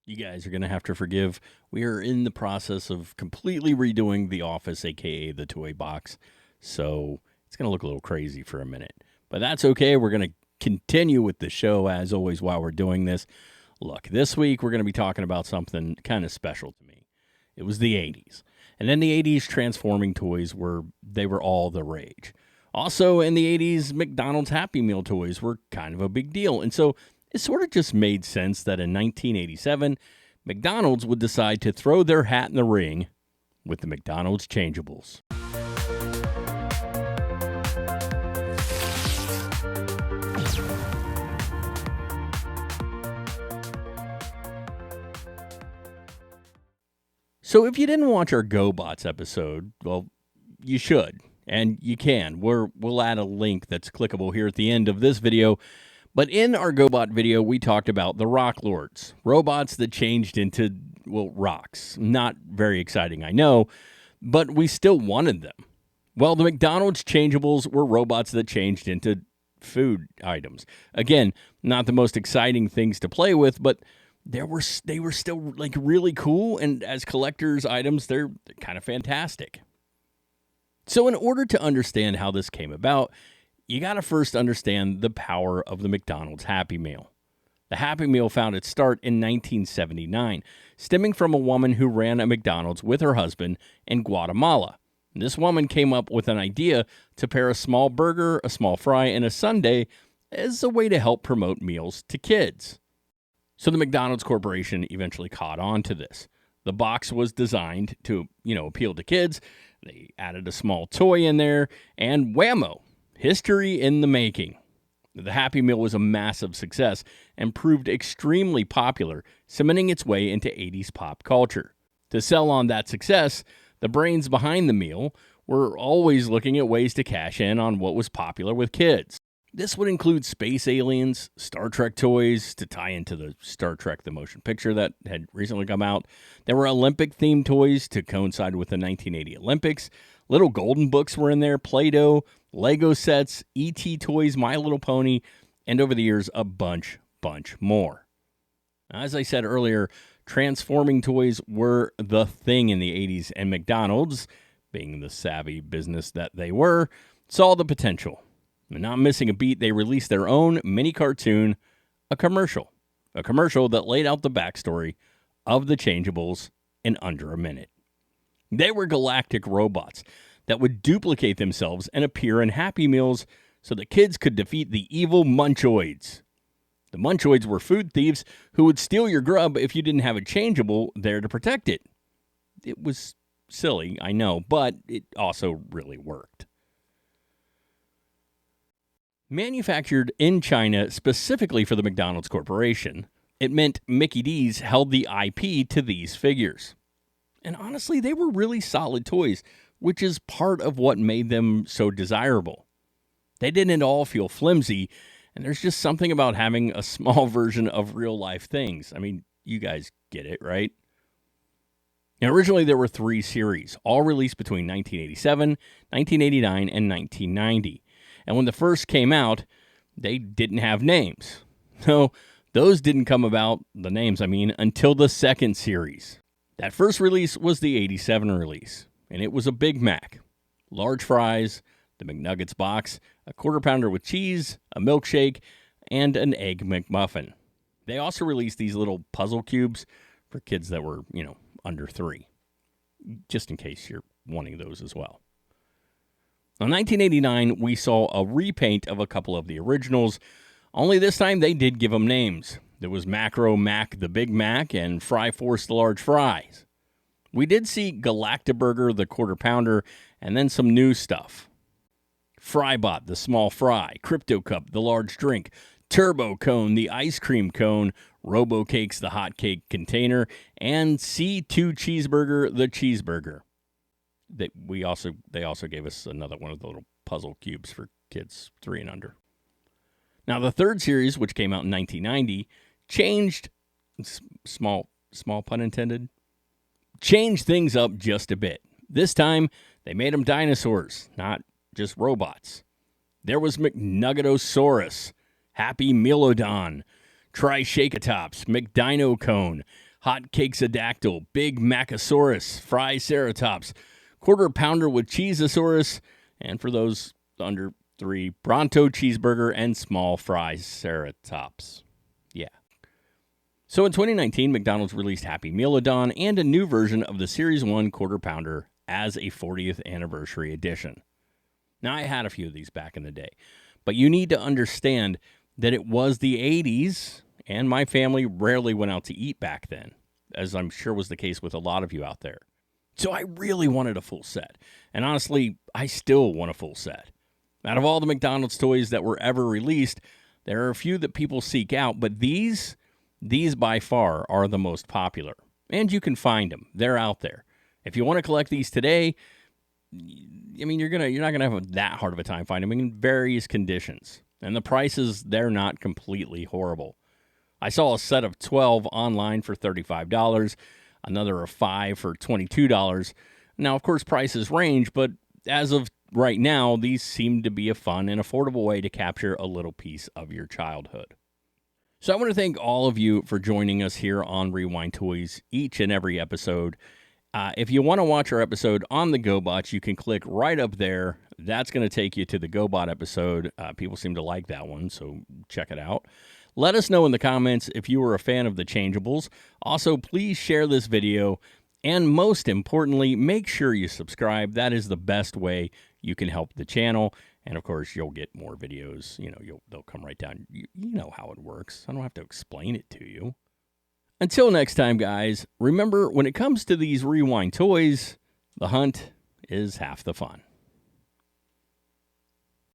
You guys are going to have to forgive. We are in the process of completely redoing The Office, aka the toy box. So it's going to look a little crazy for a minute. But that's okay. We're going to continue with the show as always while we're doing this. Look, this week we're going to be talking about something kind of special to me. It was the 80s. And in the 80s, transforming toys were all the rage. Also, in the 80s, McDonald's Happy Meal toys were kind of a big deal. And so it sort of just made sense that in 1987, McDonald's would decide to throw their hat in the ring with the McDonald's Changeables. So if you didn't watch our GoBots episode, well, you should, and you can. We'll add a link that's clickable here at the end of this video. But in our GoBot video, we talked about the Rock Lords, robots that changed into, well, rocks. Not very exciting, I know, but we still wanted them. Well, the McDonald's Changeables were robots that changed into food items. Again, not the most exciting things to play with, but they were still like really cool, and as collector's items, they're kind of fantastic. So in order to understand how this came about, you got to first understand the power of the McDonald's Happy Meal. The Happy Meal found its start in 1979, stemming from a woman who ran a McDonald's with her husband in Guatemala. This woman came up with an idea to pair a small burger, a small fry, and a sundae as a way to help promote meals to kids. So the McDonald's Corporation eventually caught on to this. The box was designed to, appeal to kids. They added a small toy in there, and whammo, history in the making. The Happy Meal was a massive success and proved extremely popular, cementing its way into 80s pop culture. To sell on that success, the brains behind the meal were always looking at ways to cash in on what was popular with kids. This would include space aliens, Star Trek toys to tie into the Star Trek the Motion Picture that had recently come out. There were Olympic-themed toys to coincide with the 1980 Olympics. Little golden books were in there, Play-Doh, Lego sets, E.T. toys, My Little Pony, and over the years, a bunch more. As I said earlier, transforming toys were the thing in the 80s, and McDonald's, being the savvy business that they were, saw the potential. And not missing a beat, they released their own mini cartoon, a commercial that laid out the backstory of the Changeables in under a minute. They were galactic robots that would duplicate themselves and appear in Happy Meals so that kids could defeat the evil Munchoids. The Munchoids were food thieves who would steal your grub if you didn't have a changeable there to protect it. It was silly, I know, but it also really worked. Manufactured in China specifically for the McDonald's Corporation, it meant Mickey D's held the IP to these figures. And honestly, they were really solid toys, which is part of what made them so desirable. They didn't all feel flimsy, and there's just something about having a small version of real-life things. I mean, you guys get it, right? Now, originally, there were 3 series, all released between 1987, 1989, and 1990. And when the first came out, they didn't have names. No, those didn't come about, the names I mean, until the second series. That first release was the 87 release, and it was a Big Mac, large fries, the McNuggets box, a quarter pounder with cheese, a milkshake, and an Egg McMuffin. They also released these little puzzle cubes for kids that were, under 3, just in case you're wanting those as well. In 1989, we saw a repaint of a couple of the originals, only this time they did give them names. There was Macro Mac the Big Mac and Fry Force the Large Fries. We did see Galactaburger the Quarter Pounder and then some new stuff. Frybot the Small Fry, Crypto Cup the Large Drink, Turbo Cone the Ice Cream Cone, Robo Cakes the Hot Cake Container, and C2 Cheeseburger the Cheeseburger. They also gave us another one of the little puzzle cubes for kids 3 and under. Now, the third series, which came out in 1990, changed, small pun intended, changed things up just a bit. This time, they made them dinosaurs, not just robots. There was McNuggetosaurus, Happy Mealodon, Tri-Shake-A-Tops, McDino Cone, Hot Cakesadactyl, Big Macosaurus, Fryceratops, Quarter Pounder with Cheezosaurus, and for those under 3, Bronto Cheeseburger and Small Fryceratops. Yeah. So in 2019, McDonald's released Happy Meal-A-Don and a new version of the Series 1 Quarter Pounder as a 40th anniversary edition. Now, I had a few of these back in the day, but you need to understand that it was the 80s, and my family rarely went out to eat back then, as I'm sure was the case with a lot of you out there. So I really wanted a full set, and honestly, I still want a full set. Out of all the McDonald's toys that were ever released, there are a few that people seek out, but these by far are the most popular, and you can find them. They're out there. If you want to collect these today, I mean, you're not gonna have that hard of a time finding them in various conditions, and the prices, they're not completely horrible. I saw a set of 12 online for $35, another of 5 for $22. Now, of course, prices range, but as of right now, these seem to be a fun and affordable way to capture a little piece of your childhood. So I want to thank all of you for joining us here on Rewind Toys each and every episode. If you want to watch our episode on the GoBots, you can click right up there. That's going to take you to the GoBot episode. People seem to like that one, so check it out. Let us know in the comments if you were a fan of the Changeables. Also, please share this video. And most importantly, make sure you subscribe. That is the best way you can help the channel. And of course, you'll get more videos. They'll come right down. You know how it works. I don't have to explain it to you. Until next time, guys, remember, when it comes to these Rewind toys, the hunt is half the fun.